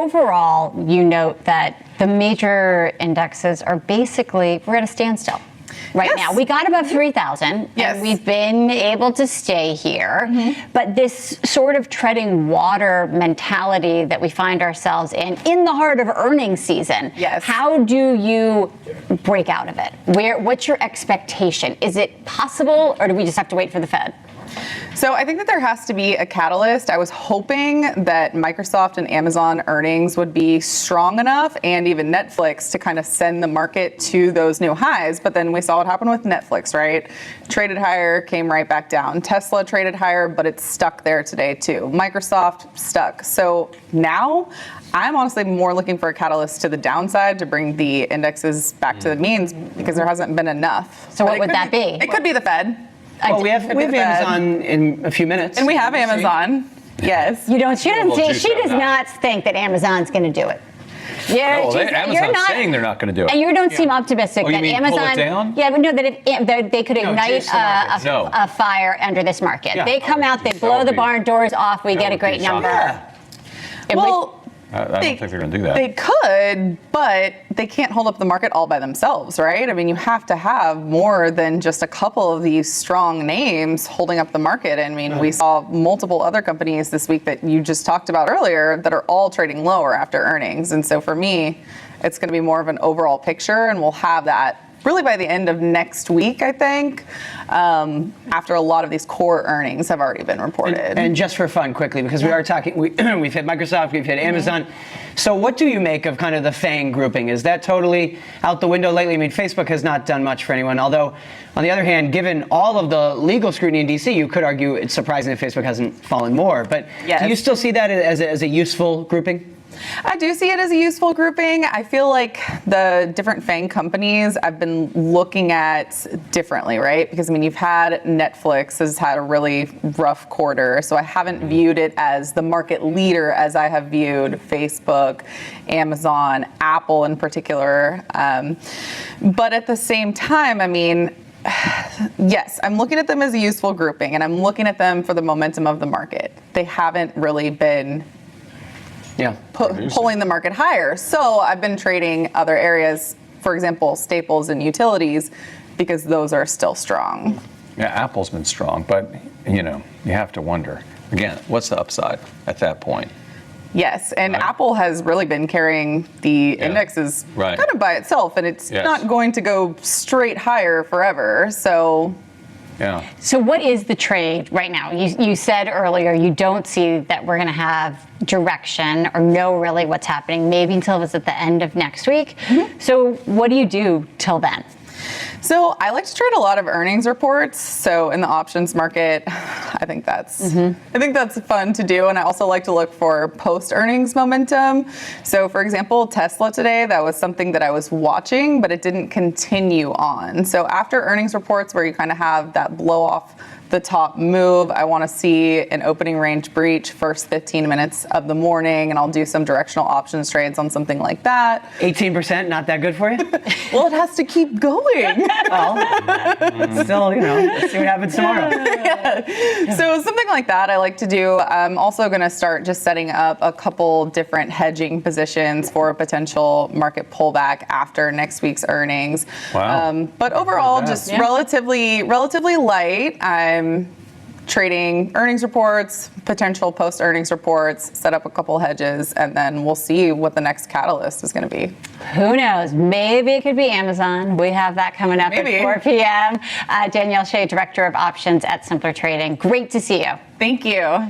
overall, you note that the major indexes are basically, we're at a standstill. Right now, we got above 3,000, and we've been able to stay here. But this sort of treading water mentality that we find ourselves in the heart of earnings season, how do you break out of it? What's your expectation? Is it possible, or do we just have to wait for the Fed? So I think that there has to be a catalyst. I was hoping that Microsoft and Amazon earnings would be strong enough, and even Netflix, to kind of send the market to those new highs. But then we saw what happened with Netflix, right? Traded higher, came right back down. Tesla traded higher, but it's stuck there today too. Microsoft stuck. So now I'm honestly more looking for a catalyst to the downside to bring the indexes back to the means, because there hasn't been enough. So what would that be? It could be the Fed. Well, we have Amazon in a few minutes. And we have Amazon. Yes. You don't. She does not think that Amazon's going to do it. Amazon's saying they're not going to do it. And you don't seem optimistic that Amazon. Pull it down? Yeah, but no, that they could ignite a fire under this market. They come out, they blow the barn doors off. We get a great number. Well, I don't think they're going to do that. They could, but they can't hold up the market all by themselves, right? I mean, you have to have more than just a couple of these strong names holding up the market. I mean, we saw multiple other companies this week that you just talked about earlier that are all trading lower after earnings. And so for me, it's going to be more of an overall picture, and we'll have that really by the end of next week, I think, after a lot of these core earnings have already been reported. And just for fun, quickly, because we are talking, we've hit Microsoft, we've hit Amazon. So what do you make of kind of the FANG grouping? Is that totally out the window lately? I mean, Facebook has not done much for anyone, although, on the other hand, given all of the legal scrutiny in DC, you could argue it's surprising that Facebook hasn't fallen more. But do you still see that as a useful grouping? I do see it as a useful grouping. I feel like the different FANG companies I've been looking at differently, right? Because I mean, you've had Netflix has had a really rough quarter, so I haven't viewed it as the market leader as I have viewed Facebook, Amazon, Apple in particular. But at the same time, I mean, yes, I'm looking at them as a useful grouping, and I'm looking at them for the momentum of the market. They haven't really been pulling the market higher. So I've been trading other areas, for example, staples and utilities, because those are still strong. Yeah, Apple's been strong, but you have to wonder, again, what's the upside at that point? Yes, and Apple has really been carrying the indexes kind of by itself, and it's not going to go straight higher forever. So So what is the trade right now? You said earlier you don't see that we're going to have direction or know really what's happening, maybe until it's at the end of next week. So what do you do till then? So I like to trade a lot of earnings reports. So in the options market, I think that's fun to do. And I also like to look for post-earnings momentum. So for example, Tesla today, that was something that I was watching, but it didn't continue on. So after earnings reports where you kind of have that blow off the top move, I want to see an opening range breach first 15 minutes of the morning, and I'll do some directional options trades on something like that. 18%, not that good for you? Well, it has to keep going. Still, let's see what happens tomorrow. So something like that I like to do. I'm also going to start just setting up a couple different hedging positions for a potential market pullback after next week's earnings. Wow. But overall, just relatively light. I'm trading earnings reports, potential post-earnings reports, set up a couple hedges, and then we'll see what the next catalyst is going to be. Who knows? Maybe it could be Amazon. We have that coming up at 4 p.m. Danielle Shay, Director of Options at Simpler Trading. Great to see you. Thank you.